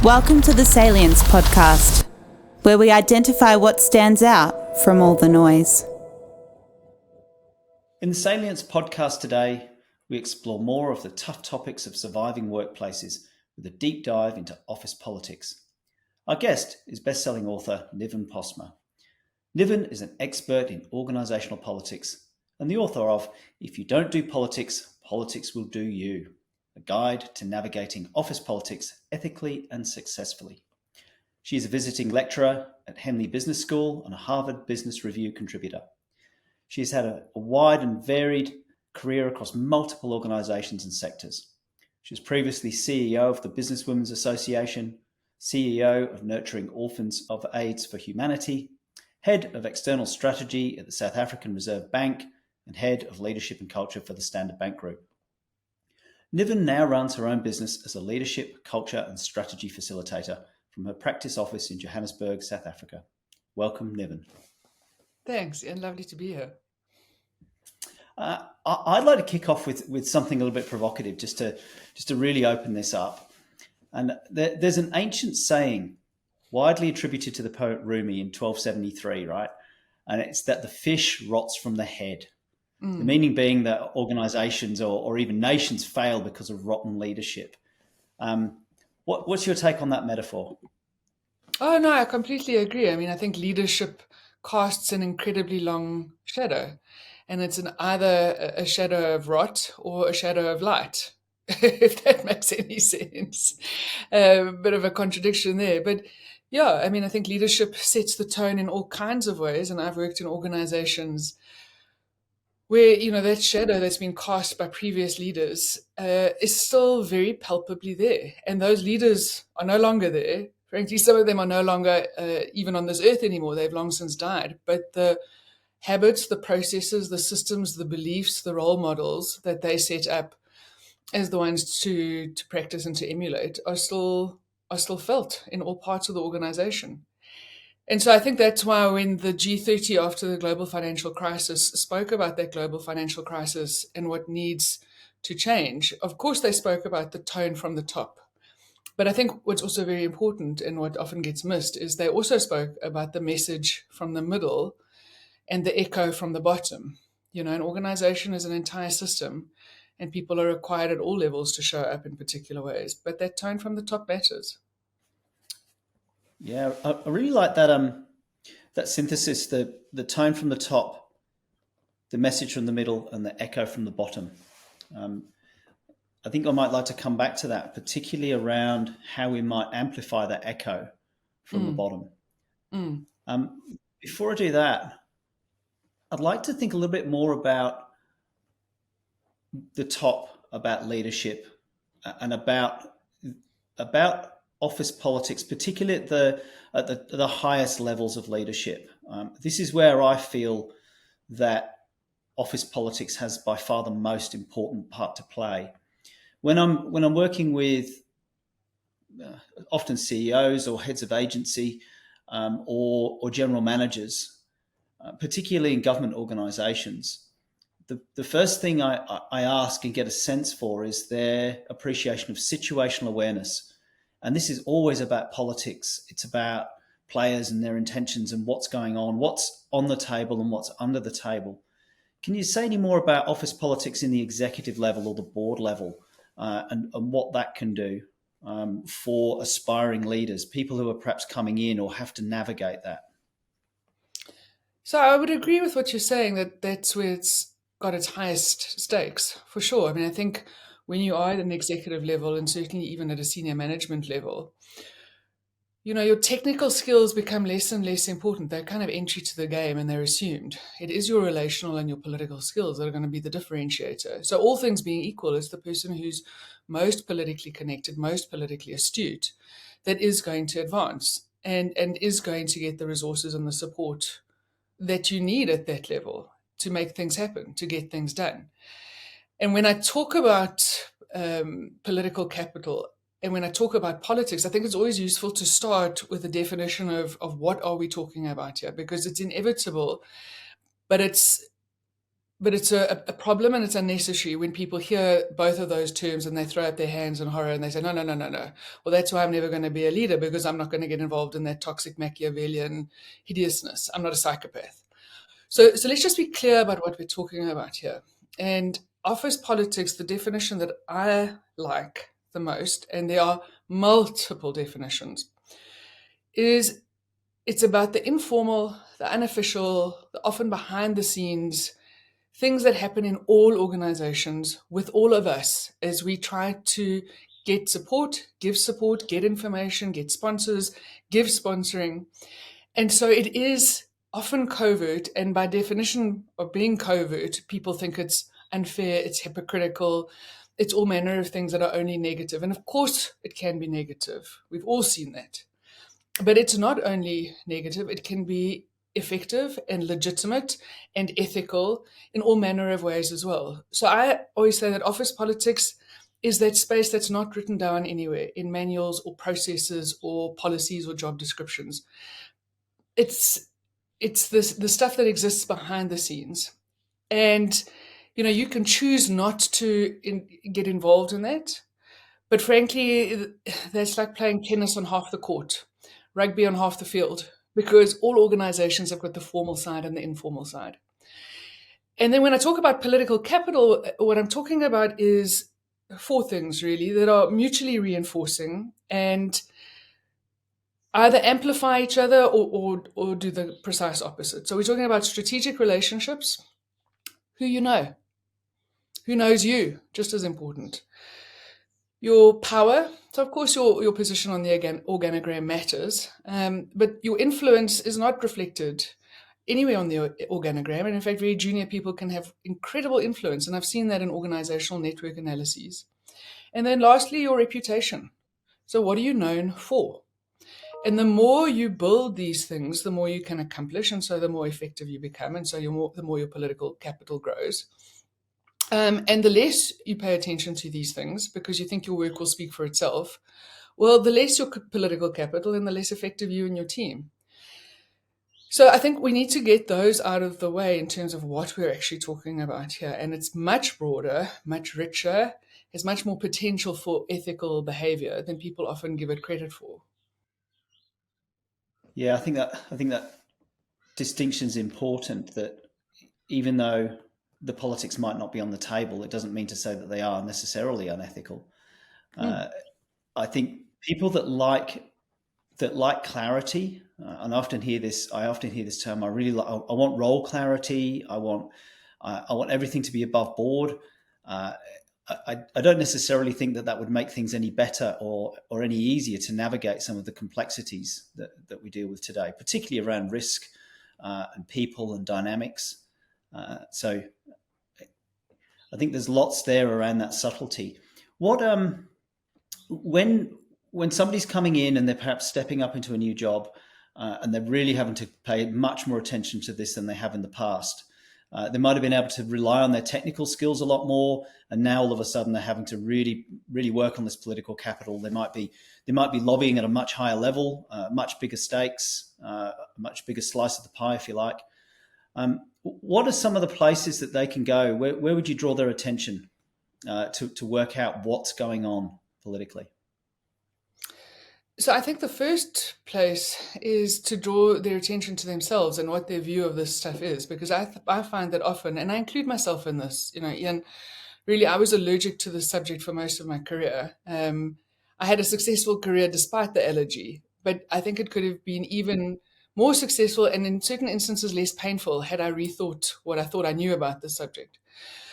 Welcome to the Salience Podcast, where we identify what stands out from all the noise. In the Salience Podcast today, we explore more of the tough topics of surviving workplaces with a deep dive into office politics. Our guest is bestselling author Niven Postma. Niven is an expert in organisational politics and the author of If You Don't Do Politics, Politics Will Do You, a guide to navigating office politics ethically and successfully. She is a visiting lecturer at Henley Business School and a Harvard Business Review contributor. She has had a wide and varied career across multiple organisations and sectors. She was previously CEO of the Businesswomen's Association, CEO of Nurturing Orphans of AIDS for Humanity, Head of External Strategy at the South African Reserve Bank, and Head of Leadership and Culture for the Standard Bank Group. Niven now runs her own business as a leadership, culture and strategy facilitator from her practice office in Johannesburg, South Africa. Welcome, Niven. Thanks, and lovely to be here. I'd like to kick off with something a little bit provocative, just to really open this up. And there's an ancient saying widely attributed to the poet Rumi in 1273, right? And it's that the fish rots from the head. The meaning being that organisations or even nations fail because of rotten leadership. What's your take on that metaphor? Oh, no, I completely agree. I mean, I think leadership casts an incredibly long shadow, and it's either a shadow of rot or a shadow of light, if that makes any sense. A bit of a contradiction there. But yeah, I mean, I think leadership sets the tone in all kinds of ways, and I've worked in organisations where, you know, that shadow that's been cast by previous leaders is still very palpably there. And those leaders are no longer there. Frankly, some of them are no longer even on this earth anymore. They've long since died. But the habits, the processes, the systems, the beliefs, the role models that they set up as the ones to practice and to emulate are still felt in all parts of the organization. And so I think that's why when the G30 after the global financial crisis spoke about that global financial crisis and what needs to change, of course they spoke about the tone from the top. But I think what's also very important and what often gets missed is they also spoke about the message from the middle and the echo from the bottom. You know, an organization is an entire system and people are required at all levels to show up in particular ways. But that tone from the top matters. Yeah, I really like that synthesis, the tone from the top, the message from the middle, and the echo from the bottom. I think I might like to come back to that, particularly around how we might amplify that echo from the bottom. Before I do that, I'd like to think a little bit more about the top, about leadership, and about office politics, particularly at the highest levels of leadership. This is where I feel that office politics has by far the most important part to play. When I'm working with often CEOs or heads of agency or general managers, particularly in government organisations, the first thing I ask and get a sense for is their appreciation of situational awareness. And this is always about politics. It's about players and their intentions and what's going on, what's on the table and what's under the table. Can you say any more about office politics in the executive level or the board level and what that can do for aspiring leaders, people who are perhaps coming in or have to navigate that? So I would agree with what you're saying, that that's where it's got its highest stakes, for sure. I mean, I think when you are at an executive level and certainly even at a senior management level, you know, your technical skills become less and less important. They're kind of entry to the game and they're assumed. It is your relational and your political skills that are going to be the differentiator. So all things being equal, it's the person who's most politically connected, most politically astute, that is going to advance and is going to get the resources and the support that you need at that level to make things happen, to get things done. And when I talk about political capital and when I talk about politics, I think it's always useful to start with a definition of what are we talking about here, because it's inevitable, but it's But it's a problem, and it's unnecessary when people hear both of those terms and they throw up their hands in horror and they say, no, no, no, no, no. Well, that's why I'm never going to be a leader, because I'm not going to get involved in that toxic Machiavellian hideousness. I'm not a psychopath. So let's just be clear about what we're talking about here. And office politics, the definition that I like the most, and there are multiple definitions, is it's about the informal, the unofficial, the often behind the scenes things that happen in all organizations with all of us as we try to get support, get information, get sponsors, give sponsoring. And so it is often covert, and by definition of being covert, people think it's unfair, it's hypocritical, it's all manner of things that are only negative. And of course it can be negative. We've all seen that. But it's not only negative, it can be effective and legitimate and ethical in all manner of ways as well. So I always say that office politics is that space that's not written down anywhere in manuals or processes or policies or job descriptions. It's the stuff that exists behind the scenes. And, you can choose not to get involved in that. But frankly, that's like playing tennis on half the court, rugby on half the field, because all organizations have got the formal side and the informal side. And then when I talk about political capital, what I'm talking about is four things really that are mutually reinforcing and either amplify each other or do the precise opposite. So we're talking about strategic relationships, who you know, who knows you, just as important. Your power, so of course your position on the organogram matters, but your influence is not reflected anywhere on the organogram. And in fact, very junior people can have incredible influence, and I've seen that in organizational network analyses. And then lastly, your reputation. So what are you known for? And the more you build these things, the more you can accomplish, and so the more effective you become, and so the more your political capital grows. And the less you pay attention to these things because you think your work will speak for itself, well, the less your political capital and the less effective you and your team. So I think we need to get those out of the way in terms of what we're actually talking about here. And it's much broader, much richer, has much more potential for ethical behavior than people often give it credit for. Yeah, I think that distinction is important, that even though the politics might not be on the table, it doesn't mean to say that they are necessarily unethical. I think people that like clarity, and I often hear this term. I want role clarity. I want everything to be above board. I don't necessarily think that would make things any better or any easier to navigate some of the complexities that we deal with today, particularly around risk and people and dynamics. So I think there's lots there around that subtlety. What when somebody's coming in and they're perhaps stepping up into a new job and they're really having to pay much more attention to this than they have in the past, they might have been able to rely on their technical skills a lot more, and now all of a sudden they're having to really, really work on this political capital. They might be lobbying at a much higher level, much bigger stakes, a much bigger slice of the pie, if you like. What are some of the places that they can go? Where would you draw their attention to work out what's going on politically? So I think the first place is to draw their attention to themselves and what their view of this stuff is, because I find that often, and I include myself in this, Ian, really, I was allergic to this subject for most of my career. I had a successful career despite the allergy, but I think it could have been even more successful and in certain instances less painful had I rethought what I thought I knew about this subject.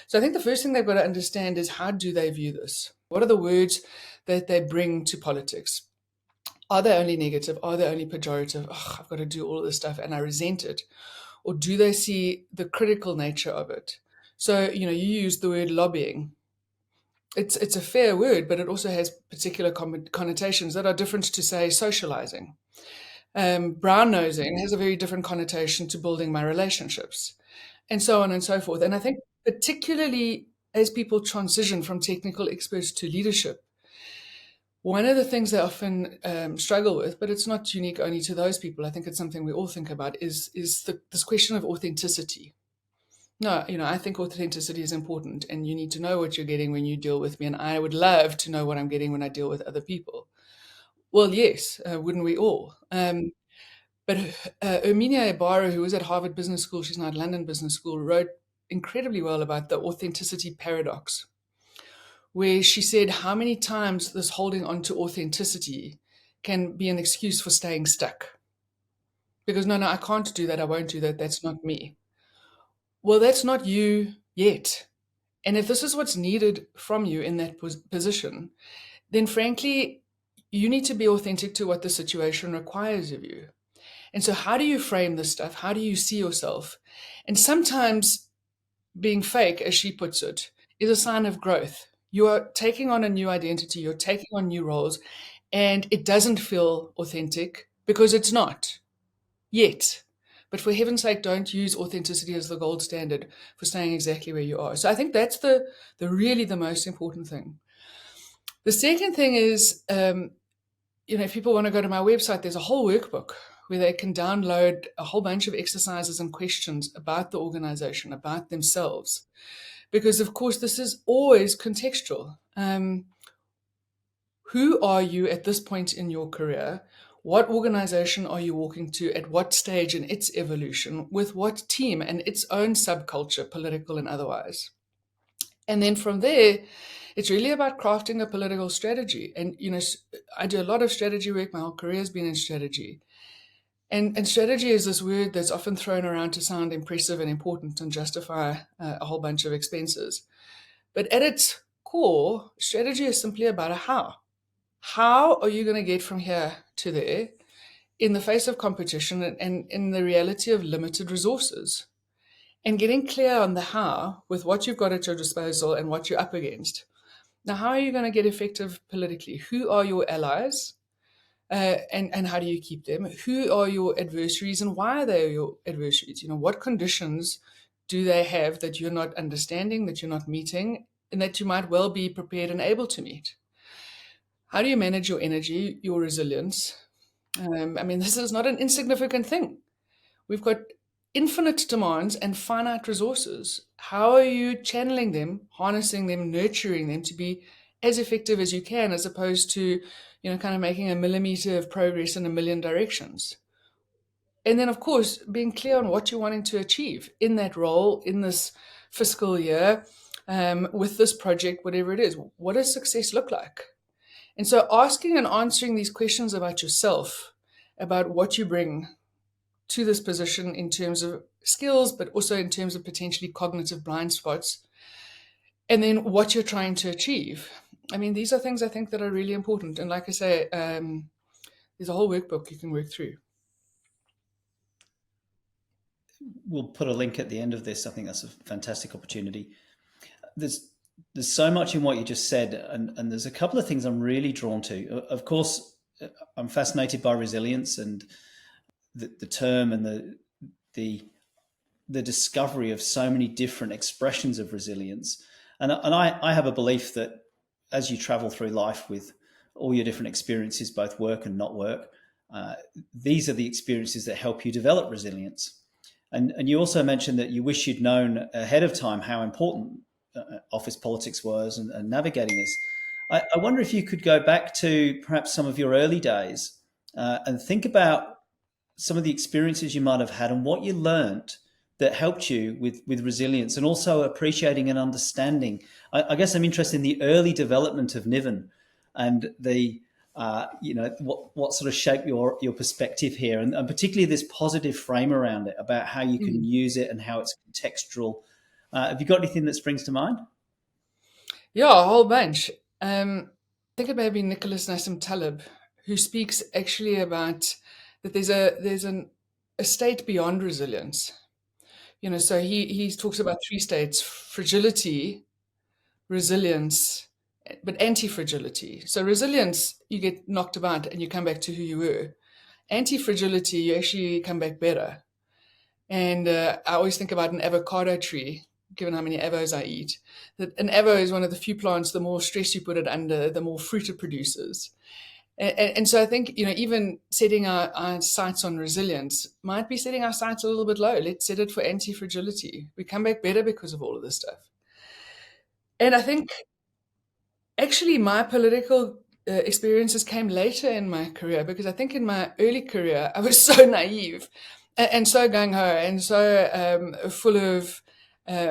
So I think the first thing they've got to understand is, how do they view this? What are the words that they bring to politics? Are they only negative? Are they only pejorative? Oh, I've got to do all of this stuff and I resent it. Or do they see the critical nature of it? So, you use the word lobbying. It's a fair word, but it also has particular connotations that are different to, say, socializing. Brown nosing has a very different connotation to building my relationships, and so on and so forth. And I think particularly as people transition from technical experts to leadership, one of the things they often struggle with, but it's not unique only to those people, I think it's something we all think about, is this question of authenticity. No, I think authenticity is important, and you need to know what you're getting when you deal with me, and I would love to know what I'm getting when I deal with other people. Well, yes, wouldn't we all? But Erminia Ibarra, who was at Harvard Business School, she's now at London Business School, wrote incredibly well about the authenticity paradox, where she said how many times this holding on to authenticity can be an excuse for staying stuck. Because no, I can't do that. I won't do that. That's not me. Well, that's not you yet. And if this is what's needed from you in that position, then frankly, you need to be authentic to what the situation requires of you. And so, how do you frame this stuff? How do you see yourself? And sometimes being fake, as she puts it, is a sign of growth. You are taking on a new identity, you're taking on new roles, and it doesn't feel authentic because it's not yet. But for heaven's sake, don't use authenticity as the gold standard for staying exactly where you are. So I think that's the really the most important thing. The second thing is, if people want to go to my website, there's a whole workbook where they can download a whole bunch of exercises and questions about the organization, about themselves. Because, of course, this is always contextual. Who are you at this point in your career? What organization are you walking to at what stage in its evolution, with what team and its own subculture, political and otherwise? And then from there, it's really about crafting a political strategy. And, I do a lot of strategy work. My whole career has been in strategy. And strategy is this word that's often thrown around to sound impressive and important and justify a whole bunch of expenses. But at its core, strategy is simply about a how. How are you going to get from here to there in the face of competition and in the reality of limited resources? And getting clear on the how with what you've got at your disposal and what you're up against. Now, how are you going to get effective politically? Who are your allies? And how do you keep them? Who are your adversaries and why are they your adversaries? What conditions do they have that you're not understanding, that you're not meeting, and that you might well be prepared and able to meet? How do you manage your energy, your resilience? This is not an insignificant thing. We've got infinite demands and finite resources. How are you channeling them, harnessing them, nurturing them to be as effective as you can, as opposed to, kind of making a millimeter of progress in a million directions? And then, of course, being clear on what you're wanting to achieve in that role, in this fiscal year, with this project, whatever it is. What does success look like? And so asking and answering these questions about yourself, about what you bring to this position in terms of skills, but also in terms of potentially cognitive blind spots, and then what you're trying to achieve. These are things I think that are really important. And like I say, there's a whole workbook you can work through. We'll put a link at the end of this. I think that's a fantastic opportunity. There's so much in what you just said, and there's a couple of things I'm really drawn to. Of course, I'm fascinated by resilience and the term and the discovery of so many different expressions of resilience. And I have a belief that as you travel through life with all your different experiences, both work and not work, these are the experiences that help you develop resilience. And you also mentioned that you wish you'd known ahead of time how important office politics was and navigating this. I wonder if you could go back to perhaps some of your early days and think about some of the experiences you might have had and what you learned that helped you with resilience, and also appreciating and understanding. I guess I'm interested in the early development of Niven and the what sort of shaped your perspective here, and particularly this positive frame around it about how you can use it and how it's contextual. Have you got anything that springs to mind? Yeah, a whole bunch. I think it may be Nicholas Nassim Taleb, who speaks actually about that there's a state beyond resilience. So he talks about three states: fragility, resilience, but anti-fragility. So resilience, you get knocked about and you come back to who you were. Anti-fragility, you actually come back better. And I always think about an avocado tree, given how many avos I eat, that an avo is one of the few plants, the more stress you put it under, the more fruit it produces. And so I think, even setting our sights on resilience might be setting our sights a little bit low. Let's set it for anti-fragility. We come back better because of all of this stuff. And I think actually my political experiences came later in my career, because I think in my early career, I was so naive and so gung-ho and so full of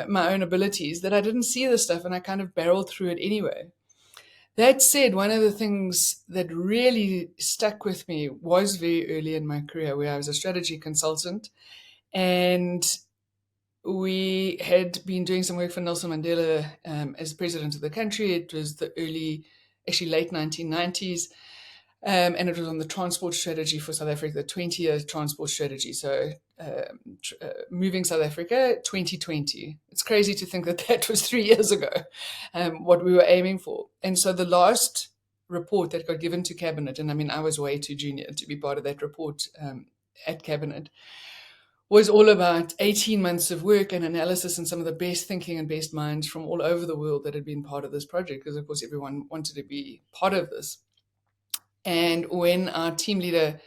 my own abilities that I didn't see this stuff, and I kind of barreled through it anyway. That said, one of the things that really stuck with me was very early in my career, where I was a strategy consultant, and we had been doing some work for Nelson Mandela as president of the country. It was the late 1990s. And it was on the transport strategy for South Africa, the 20-year transport strategy. So moving South Africa 2020. It's crazy to think that that was 3 years ago, what we were aiming for. And so the last report that got given to Cabinet, and I mean, I was way too junior to be part of that report at Cabinet, was all about 18 months of work and analysis and some of the best thinking and best minds from all over the world that had been part of this project, because of course everyone wanted to be part of this. And when our team leader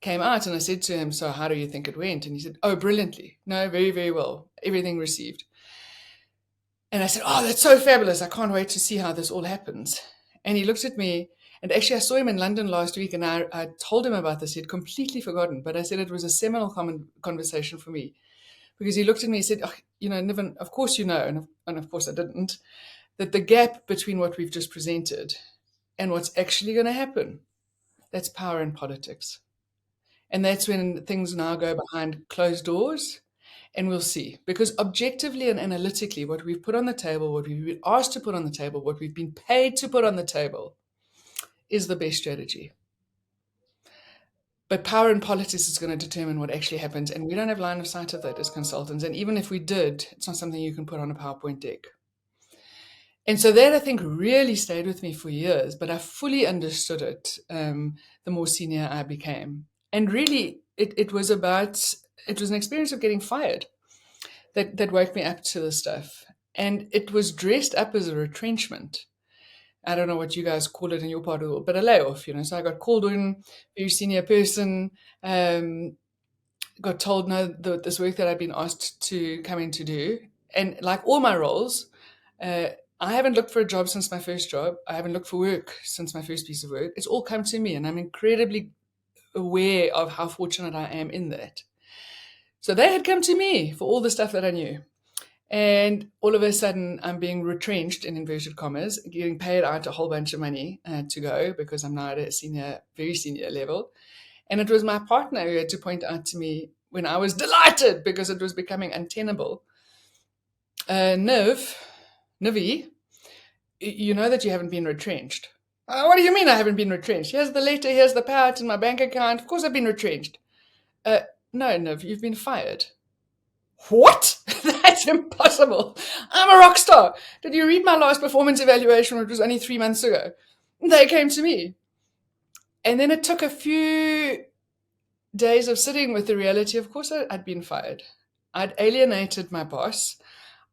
came out and I said to him, "So how do you think it went?" And he said, "Oh, brilliantly. No, very, very well. Everything received." And I said, "Oh, that's so fabulous. I can't wait to see how this all happens." And he looked at me, and actually I saw him in London last week, and I told him about this. He'd completely forgotten, but I said it was a seminal conversation for me, because he looked at me and said, "Oh, Niven, of course you know," and of course I didn't, that the gap between what we've just presented and what's actually going to happen, that's power in politics. And that's when things now go behind closed doors, and we'll see. Because objectively and analytically, what we've put on the table, what we've been asked to put on the table, what we've been paid to put on the table is the best strategy. But power in politics is going to determine what actually happens. And we don't have line of sight of that as consultants. And even if we did, it's not something you can put on a PowerPoint deck. And so that, I think, really stayed with me for years, but I fully understood it the more senior I became. And really, it was an experience of getting fired that woke me up to this stuff. And it was dressed up as a retrenchment. I don't know what you guys call it in your part of the world, but a layoff, So I got called in, very senior person, got told no, this work that I'd been asked to come in to do. And like all my roles, I haven't looked for a job since my first job. I haven't looked for work since my first piece of work. It's all come to me, and I'm incredibly aware of how fortunate I am in that. So they had come to me for all the stuff that I knew. And all of a sudden, I'm being retrenched, in inverted commas, getting paid out a whole bunch of money to go, because I'm now at a very senior level. And it was my partner who had to point out to me, when I was delighted because it was becoming untenable, Nivi, you know that you haven't been retrenched. What do you mean I haven't been retrenched? Here's the letter, here's the payout in my bank account. Of course I've been retrenched. No, Niv, you've been fired. What? That's impossible. I'm a rock star. Did you read my last performance evaluation, which was only 3 months ago? They came to me. And then it took a few days of sitting with the reality. Of course I'd been fired. I'd alienated my boss.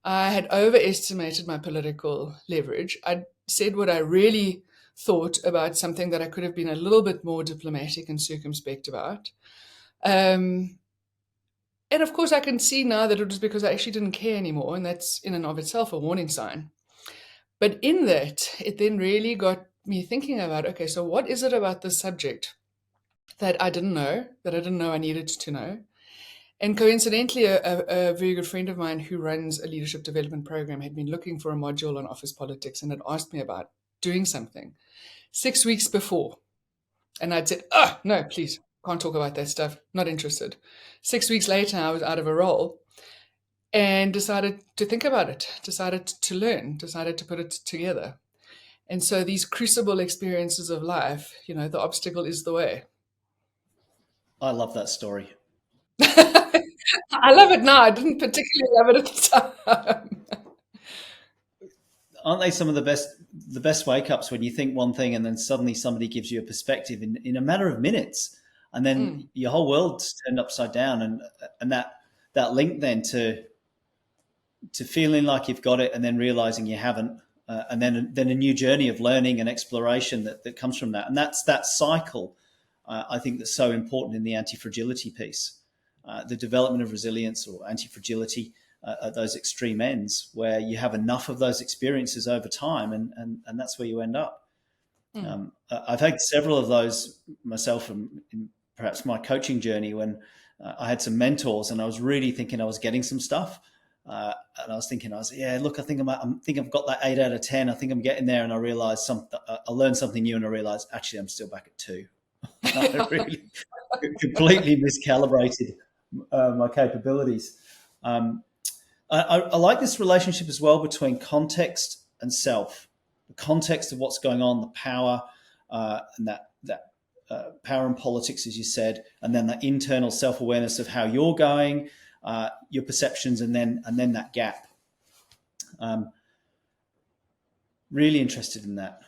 I had overestimated my political leverage. I'd said what I really thought about something that I could have been a little bit more diplomatic and circumspect about. And of course, I can see now that it was because I actually didn't care anymore, and that's in and of itself a warning sign. But in that, it then really got me thinking about, okay, so what is it about this subject that I didn't know I needed to know? And coincidentally, a very good friend of mine who runs a leadership development program had been looking for a module on office politics and had asked me about doing something 6 weeks before. And I'd said, "Oh, no, please, can't talk about that stuff, not interested." 6 weeks later, I was out of a role and decided to think about it, decided to learn, decided to put it together. And so these crucible experiences of life, the obstacle is the way. I love that story. I love it now. I didn't particularly love it at the time. Aren't they some of the best wake-ups, when you think one thing and then suddenly somebody gives you a perspective in a matter of minutes, and then your whole world's turned upside down, and that link then to feeling like you've got it and then realizing you haven't, and then a new journey of learning and exploration that comes from that. And that's that cycle, I think, that's so important in the anti-fragility piece, the development of resilience or anti-fragility at those extreme ends, where you have enough of those experiences over time, and that's where you end up. I've had several of those myself in perhaps my coaching journey, when I had some mentors and I was really thinking I was getting some stuff. And I was thinking, look, I think I've got that 8 out of 10. I think I'm getting there. And I realized I learned something new, and I realized actually I'm still back at 2. I really completely miscalibrated my capabilities. I like this relationship as well between context and self. The context of what's going on, the power, and that power and politics, as you said, and then the internal self-awareness of how you're going, your perceptions, and then that gap. Really interested in that.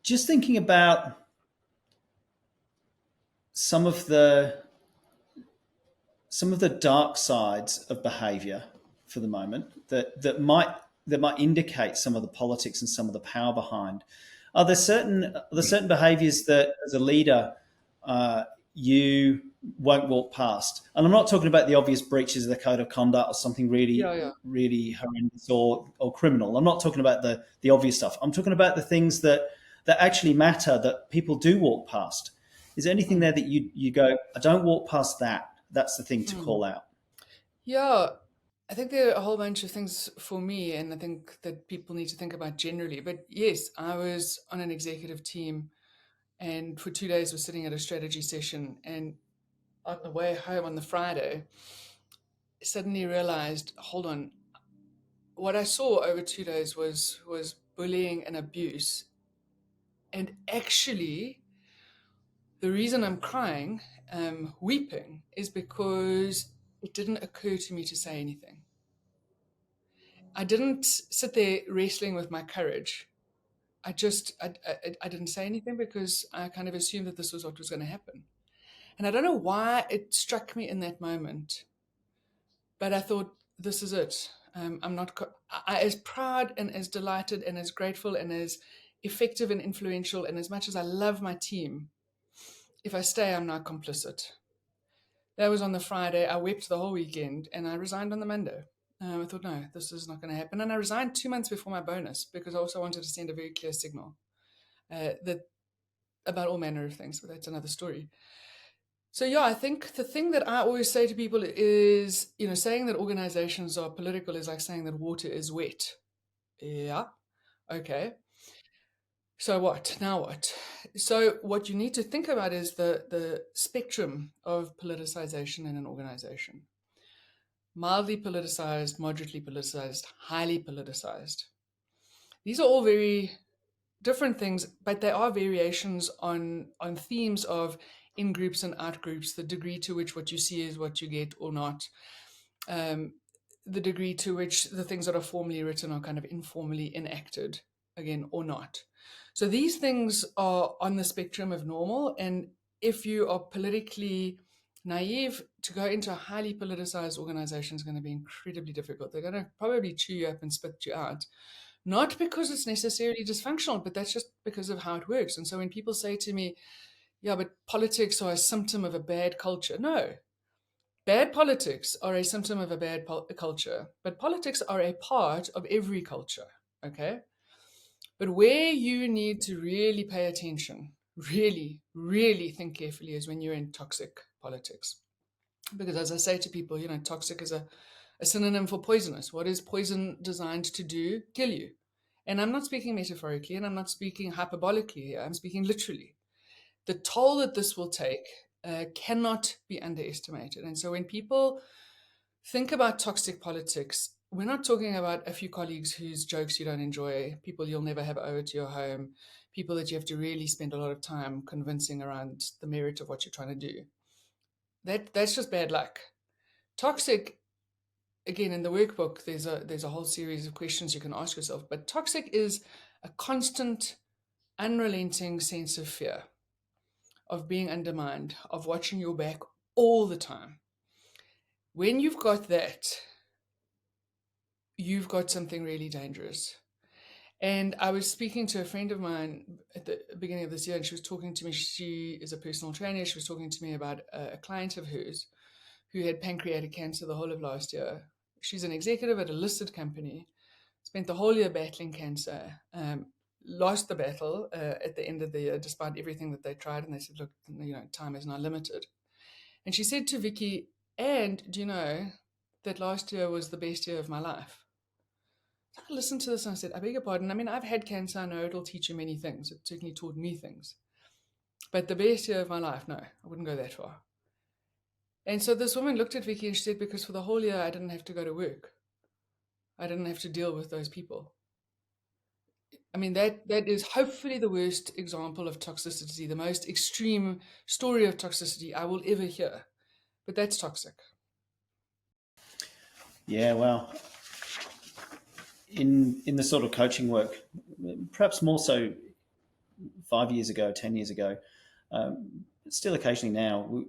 Just thinking about some of the dark sides of behaviour for the moment that might indicate some of the politics and some of the power behind. Are there certain behaviours that, as a leader, you won't walk past? And I'm not talking about the obvious breaches of the code of conduct or something really horrendous or criminal. I'm not talking about the obvious stuff. I'm talking about the things that actually matter, that people do walk past. Is there anything there that you go, I don't walk past that? That's the thing to call out. Yeah, I think there are a whole bunch of things for me, and I think that people need to think about generally. But yes, I was on an executive team, and for 2 days was sitting at a strategy session, and on the way home on the Friday, suddenly realized, hold on, what I saw over 2 days was bullying and abuse. And actually, the reason I'm crying, weeping, is because it didn't occur to me to say anything. I didn't sit there wrestling with my courage. I didn't say anything because I kind of assumed that this was what was going to happen. And I don't know why it struck me in that moment, but I thought, this is it. I'm not, as proud and as delighted and as grateful and as effective and influential, and as much as I love my team, if I stay, I'm not complicit. That was on the Friday. I wept the whole weekend, and I resigned on the Monday. I thought, no, this is not going to happen. And I resigned 2 months before my bonus, because I also wanted to send a very clear signal that about all manner of things, but that's another story. So yeah, I think the thing that I always say to people is, saying that organizations are political is like saying that water is wet. Yeah, okay. So what? Now what? So what you need to think about is the spectrum of politicization in an organization. Mildly politicized, moderately politicized, highly politicized. These are all very different things, but they are variations on themes of in groups and out groups, the degree to which what you see is what you get or not, the degree to which the things that are formally written are kind of informally enacted, again, or not. So these things are on the spectrum of normal, and if you are politically naive, to go into a highly politicized organization is going to be incredibly difficult. They're going to probably chew you up and spit you out. Not because it's necessarily dysfunctional, but that's just because of how it works. And so when people say to me, yeah, but politics are a symptom of a bad culture. No, bad politics are a symptom of a bad culture, but politics are a part of every culture, okay? But where you need to really pay attention, really, really think carefully, is when you're in toxic politics. Because as I say to people, toxic is a synonym for poisonous. What is poison designed to do? Kill you. And I'm not speaking metaphorically, and I'm not speaking hyperbolically here. I'm speaking literally. The toll that this will take cannot be underestimated. And so when people think about toxic politics, we're not talking about a few colleagues whose jokes you don't enjoy, people you'll never have over to your home, people that you have to really spend a lot of time convincing around the merit of what you're trying to do. That's just bad luck. Toxic, again, in the workbook, there's a whole series of questions you can ask yourself, but toxic is a constant, unrelenting sense of fear, of being undermined, of watching your back all the time. When you've got that, you've got something really dangerous. And I was speaking to a friend of mine at the beginning of this year, and she was talking to me. She is a personal trainer. She was talking to me about a client of hers who had pancreatic cancer the whole of last year. She's an executive at a listed company, spent the whole year battling cancer, lost the battle at the end of the year, despite everything that they tried. And they said, look, time is now limited. And she said to Vicky, and do you know that last year was the best year of my life? I listened to this and I said, I beg your pardon. I mean, I've had cancer. I know it'll teach you many things. It certainly taught me things. But the best year of my life, no, I wouldn't go that far. And so this woman looked at Vicky and she said, because for the whole year, I didn't have to go to work. I didn't have to deal with those people. I mean, that is hopefully the worst example of toxicity, the most extreme story of toxicity I will ever hear. But that's toxic. Yeah, well, in the sort of coaching work, perhaps more so 5 years ago, 10 years ago, still occasionally now,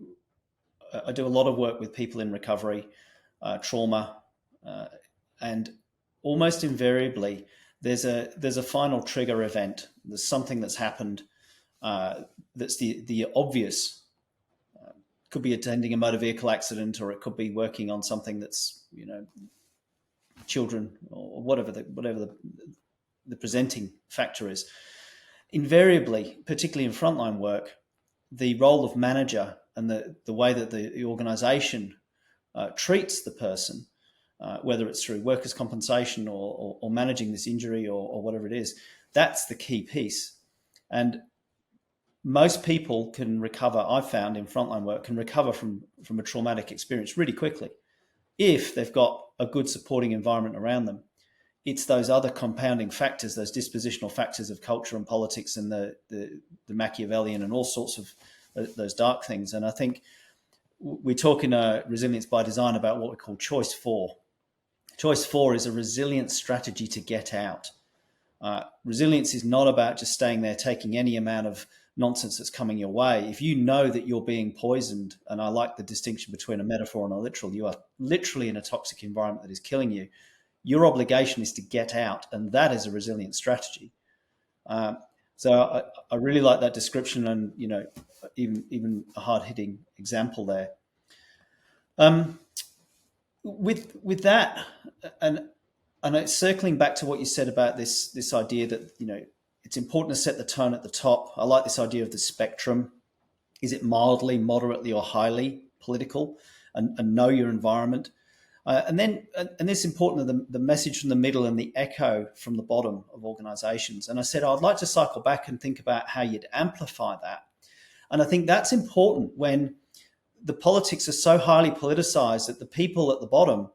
I do a lot of work with people in recovery, trauma, and almost invariably there's a final trigger event. There's something that's happened that's the obvious. Could be attending a motor vehicle accident, or it could be working on something that's children, or whatever the presenting factor is. Invariably, particularly in frontline work, the role of manager and the way that the organisation treats the person, whether it's through workers' compensation or managing this injury or whatever it is, that's the key piece. And most people can recover, I've found in frontline work, can recover from a traumatic experience really quickly if they've got a good supporting environment around them. It's those other compounding factors, those dispositional factors of culture and politics and the Machiavellian and all sorts of those dark things. And I think we talk in Resilience by Design about what we call Choice 4. Choice 4 is a resilience strategy to get out. Resilience is not about just staying there taking any amount of nonsense that's coming your way. If you know that you're being poisoned, and I like the distinction between a metaphor and a literal, you are literally in a toxic environment that is killing you. Your obligation is to get out, and that is a resilient strategy. So I really like that description, and even a hard-hitting example there. With that, and it's circling back to what you said about this idea that it's important to set the tone at the top. I like this idea of the spectrum. Is it mildly, moderately, or highly political? And know your environment. And it's important, the message from the middle and the echo from the bottom of organisations. And I said, I'd like to cycle back and think about how you'd amplify that. And I think that's important when the politics are so highly politicised that the people at the bottom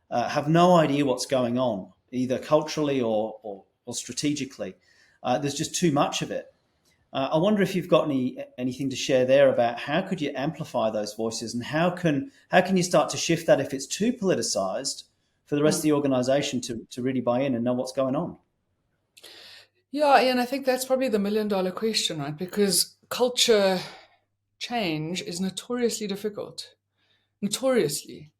have no idea what's going on, either culturally or strategically. There's just too much of it. I wonder if you've got anything to share there about how could you amplify those voices, and how can you start to shift that if it's too politicized for the rest of the organization to really buy in and know what's going on? Yeah, and I think that's probably the $1 million question, right? Because culture change is notoriously difficult. Notoriously.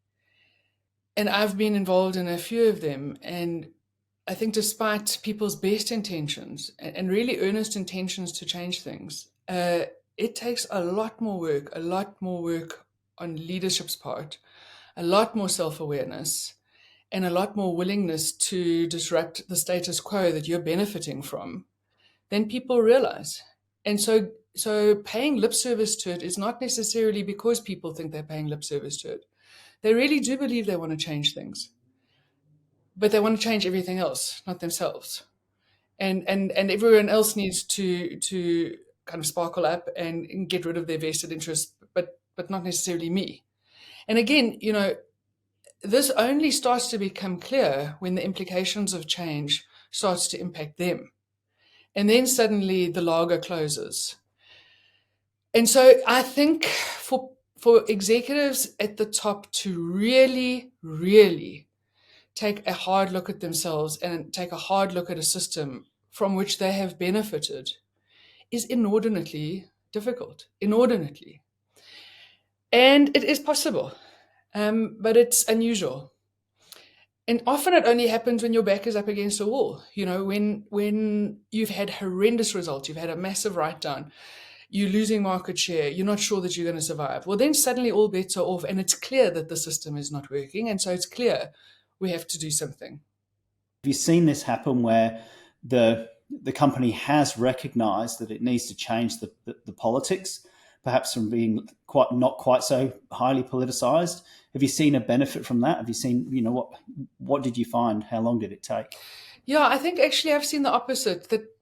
And I've been involved in a few of them, and I think despite people's best intentions and really earnest intentions to change things, it takes a lot more work on leadership's part, a lot more self-awareness, and a lot more willingness to disrupt the status quo that you're benefiting from than people realize. And so paying lip service to it is not necessarily because people think they're paying lip service to it. They really do believe they want to change things. But they want to change everything else, not themselves. And everyone else needs to kind of sparkle up and get rid of their vested interests, but not necessarily me. And again, this only starts to become clear when the implications of change starts to impact them. And then suddenly the lager closes. And so I think for executives at the top to really, really take a hard look at themselves and take a hard look at a system from which they have benefited is inordinately difficult, inordinately. And it is possible, but it's unusual. And often it only happens when your back is up against a wall. When you've had horrendous results, you've had a massive write-down, you're losing market share, you're not sure that you're going to survive. Well, then suddenly all bets are off, and it's clear that the system is not working, and so it's clear we have to do something. Have you seen this happen where the company has recognised that it needs to change the politics, perhaps from being not quite so highly politicised? Have you seen a benefit from that? Have you seen, what did you find? How long did it take? Yeah, I think actually I've seen the opposite, that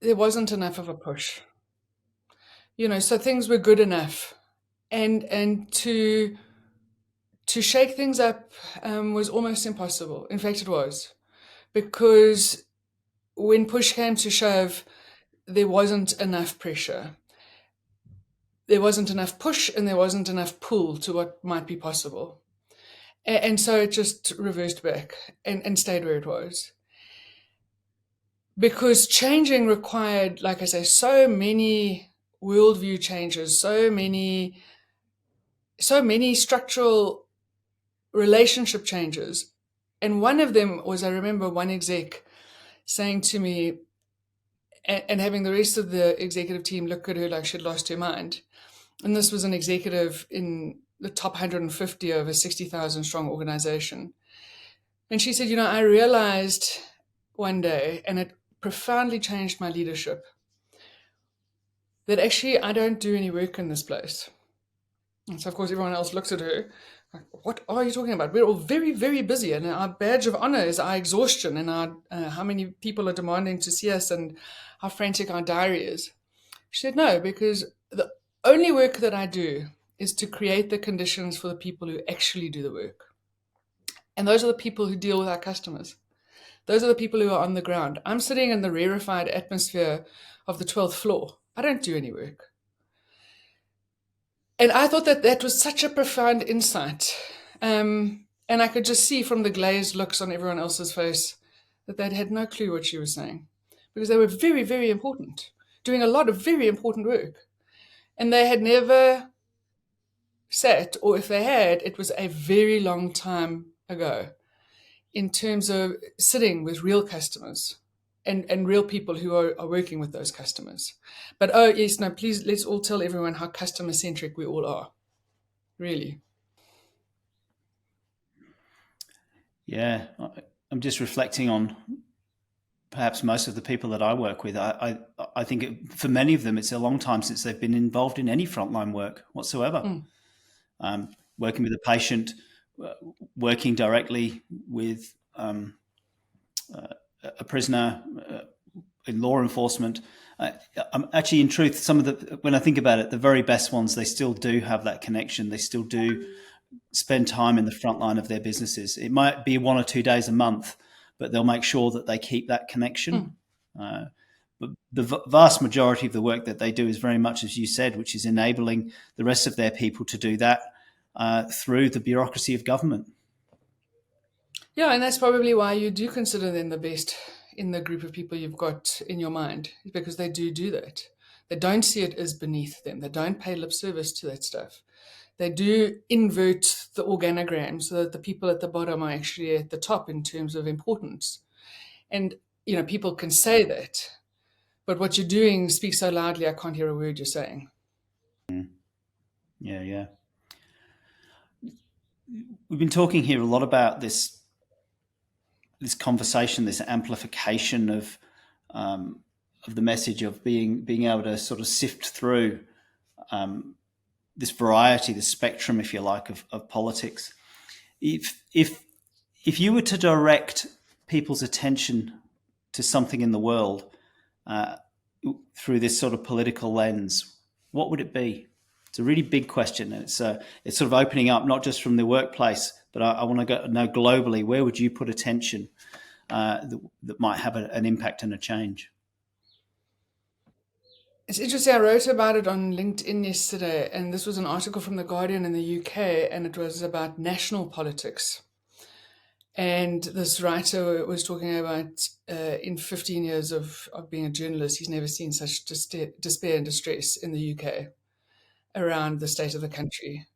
there wasn't enough of a push. So things were good enough, and to shake things up was almost impossible. In fact, it was, because when push came to shove, there wasn't enough pressure. There wasn't enough push, and there wasn't enough pull to what might be possible. And so it just reversed back and stayed where it was. Because changing required, like I say, so many worldview changes, so many structural relationship changes. And one of them was, I remember one exec saying to me, and having the rest of the executive team look at her like she'd lost her mind. And this was an executive in the top 150 of a 60,000 strong organization. And she said, I realized one day, and it profoundly changed my leadership, that actually I don't do any work in this place. And so, of course, everyone else looks at her like, what are you talking about? We're all very, very busy, and our badge of honor is our exhaustion and our how many people are demanding to see us and how frantic our diary is. She said, no, because the only work that I do is to create the conditions for the people who actually do the work. And those are the people who deal with our customers. Those are the people who are on the ground. I'm sitting in the rarefied atmosphere of the 12th floor. I don't do any work. And I thought that was such a profound insight. And I could just see from the glazed looks on everyone else's face that they'd had no clue what she was saying, because they were very, very important, doing a lot of very important work. And they had never sat, or if they had, it was a very long time ago, in terms of sitting with real customers and real people who are working with those customers. But please, let's all tell everyone how customer-centric we all are, really. Yeah, I'm just reflecting on perhaps most of the people that I work with. I think for many of them, it's a long time since they've been involved in any frontline work whatsoever. Working with a patient, working directly with a prisoner in law enforcement. I'm actually, in truth, when I think about it, the very best ones, they still do have that connection. They still do spend time in the front line of their businesses. It might be 1 or 2 days a month, but they'll make sure that they keep that connection. But the vast majority of the work that they do is very much, as you said, which is enabling the rest of their people to do that through the bureaucracy of government. Yeah, and that's probably why you do consider them the best in the group of people you've got in your mind, because they do that. They don't see it as beneath them. They don't pay lip service to that stuff. They do invert the organogram so that the people at the bottom are actually at the top in terms of importance. And, people can say that, but what you're doing speaks so loudly, I can't hear a word you're saying. Yeah. We've been talking here a lot about this conversation, this amplification of the message of being able to sort of sift through this variety, this spectrum, if you like, of politics. If you were to direct people's attention to something in the world through this sort of political lens, what would it be? It's a really big question, and it's sort of opening up not just from the workplace, but I want to know globally, where would you put attention that might have an impact and a change? It's interesting. I wrote about it on LinkedIn yesterday, and this was an article from The Guardian in the UK, and it was about national politics. And this writer was talking about in 15 years of being a journalist, he's never seen such despair and distress in the UK around the state of the country.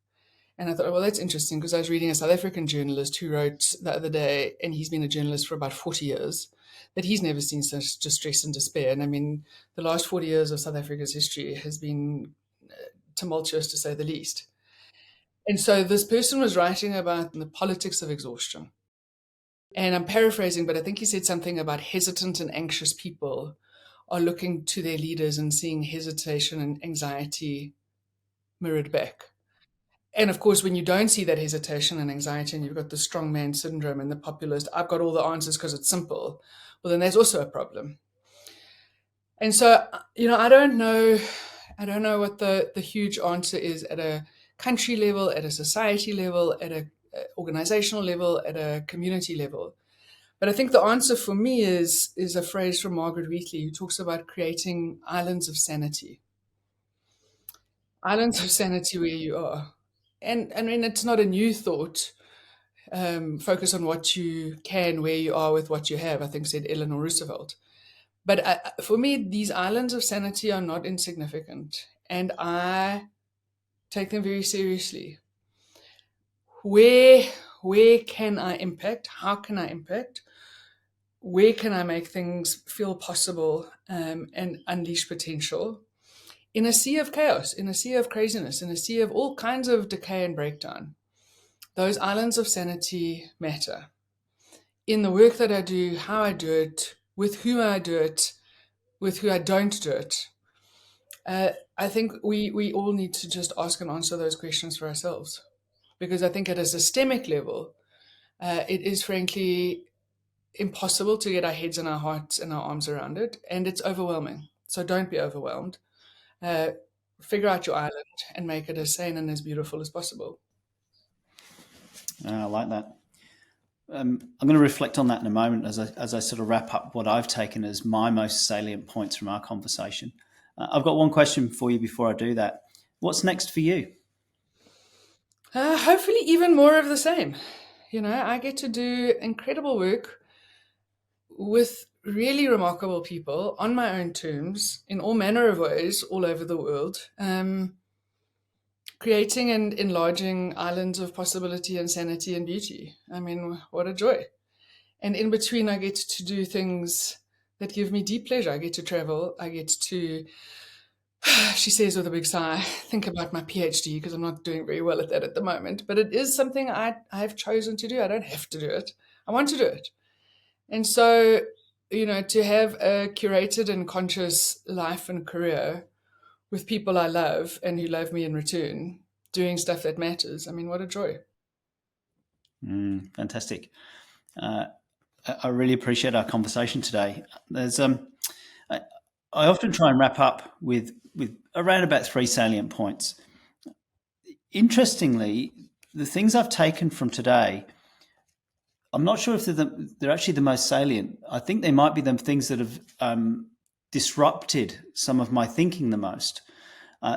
And I thought, well, that's interesting, because I was reading a South African journalist who wrote the other day, and he's been a journalist for about 40 years, that he's never seen such distress and despair. And I mean, the last 40 years of South Africa's history has been tumultuous, to say the least. And so this person was writing about the politics of exhaustion. And I'm paraphrasing, but I think he said something about hesitant and anxious people are looking to their leaders and seeing hesitation and anxiety mirrored back. And of course, when you don't see that hesitation and anxiety, and you've got the strongman syndrome and the populist, I've got all the answers because it's simple, well, then there's also a problem. And so, I don't know what the huge answer is at a country level, at a society level, at a organizational level, at a community level. But I think the answer for me is a phrase from Margaret Wheatley, who talks about creating islands of sanity. Islands of sanity where you are. And I mean, it's not a new thought. Focus on what you can, where you are with what you have, I think said Eleanor Roosevelt. But for me, these islands of sanity are not insignificant, and I take them very seriously. Where can I impact? How can I impact? Where can I make things feel possible and unleash potential? In a sea of chaos, in a sea of craziness, in a sea of all kinds of decay and breakdown, those islands of sanity matter. In the work that I do, how I do it, with who I do it, with who I don't do it, I think we all need to just ask and answer those questions for ourselves. Because I think at a systemic level, it is frankly impossible to get our heads and our hearts and our arms around it, and it's overwhelming. So don't be overwhelmed. Figure out your island and make it as sane and as beautiful as possible. I like that. I'm going to reflect on that in a moment as I sort of wrap up what I've taken as my most salient points from our conversation. I've got one question for you before I do that. What's next for you? Hopefully even more of the same. I get to do incredible work with really remarkable people on my own terms in all manner of ways all over the world, creating and enlarging islands of possibility and sanity and beauty. I mean, what a joy. And in between, I get to do things that give me deep pleasure. I get to travel. I get to, she says with a big sigh, think about my PhD, because I'm not doing very well at that at the moment. But it is something I've chosen to do. I don't have to do it. I want to do it. And so, to have a curated and conscious life and career with people I love and who love me in return, doing stuff that matters. I mean, what a joy. Fantastic. I really appreciate our conversation today. There's I often try and wrap up with around about 3 salient points. Interestingly, the things I've taken from today, I'm not sure if they're actually the most salient. I think they might be the things that have disrupted some of my thinking the most.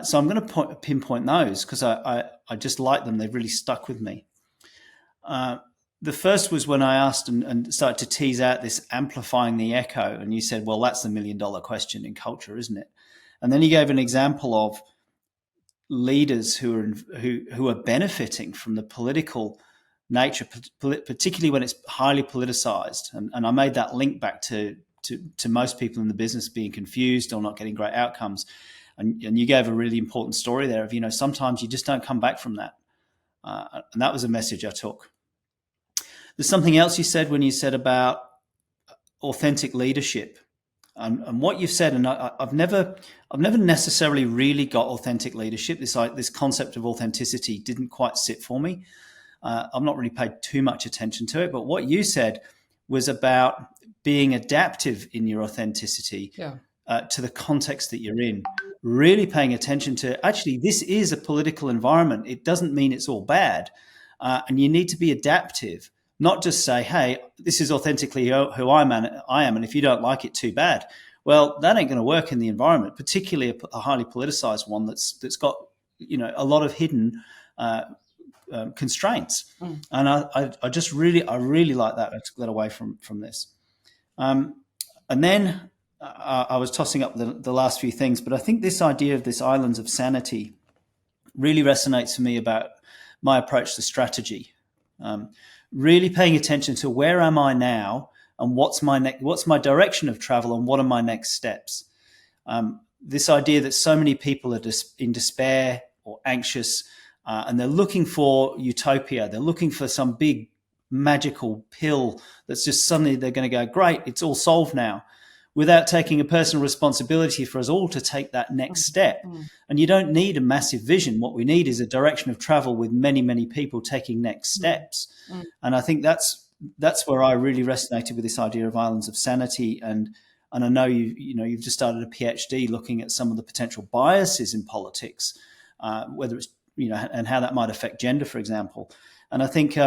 So I'm going to pinpoint those because I just like them. They've really stuck with me. The first was when I asked and started to tease out this amplifying the echo, and you said, well, that's the $1 million question in culture, isn't it? And then you gave an example of leaders who are benefiting from the political nature, particularly when it's highly politicized. And I made that link back to most people in the business being confused or not getting great outcomes. And you gave a really important story there of, sometimes you just don't come back from that. And that was a message I took. There's something else you said when you said about authentic leadership. And what you've said, and I've never necessarily really got authentic leadership. This concept of authenticity didn't quite sit for me. I've not really paid too much attention to it. But what you said was about being adaptive in your authenticity to the context that you're in. Really paying attention to, actually, this is a political environment. It doesn't mean it's all bad. And you need to be adaptive, not just say, hey, this is authentically who I am, and if you don't like it, too bad. Well, that ain't going to work in the environment, particularly a highly politicized one that's got a lot of hidden constraints. And I really like that. I took that away from this. And then I was tossing up the last few things, but I think this idea of this islands of sanity really resonates for me about my approach to strategy. Really paying attention to where am I now and what's my direction of travel and what are my next steps. This idea that so many people are in despair or anxious and they're looking for utopia. They're looking for some big magical pill that's just suddenly they're going to go, great, it's all solved now, without taking a personal responsibility for us all to take that next step. And you don't need a massive vision. What we need is a direction of travel with many, many people taking next steps. And I think that's where I really resonated with this idea of islands of sanity. And I know you've just started a PhD looking at some of the potential biases in politics, whether it's, and how that might affect gender, for example. And I think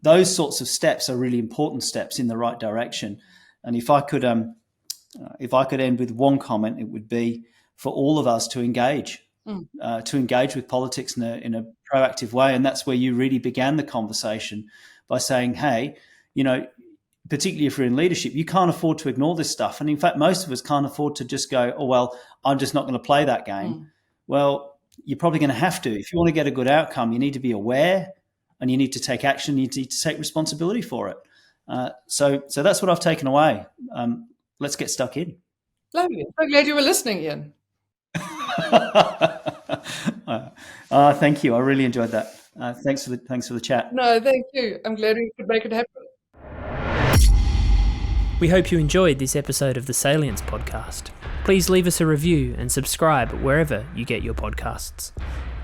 those sorts of steps are really important steps in the right direction. And if I could end with one comment, it would be for all of us to engage with politics in a proactive way. And that's where you really began the conversation by saying, hey, particularly if you're in leadership, you can't afford to ignore this stuff. And in fact, most of us can't afford to just go, oh, well, I'm just not going to play that game. Well, you're probably going to have to. If you want to get a good outcome, you need to be aware and you need to take action. You need to take responsibility for it. So that's what I've taken away. Let's get stuck in. Lovely. So glad you were listening, Ian. Thank you. I really enjoyed that. Thanks for the chat. No, thank you. I'm glad we could make it happen. We hope you enjoyed this episode of the Salience Podcast. Please leave us a review and subscribe wherever you get your podcasts.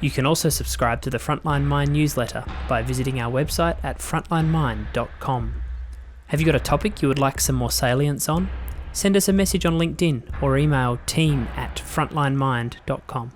You can also subscribe to the Frontline Mind newsletter by visiting our website at frontlinemind.com. Have you got a topic you would like some more salience on? Send us a message on LinkedIn or email team@frontlinemind.com.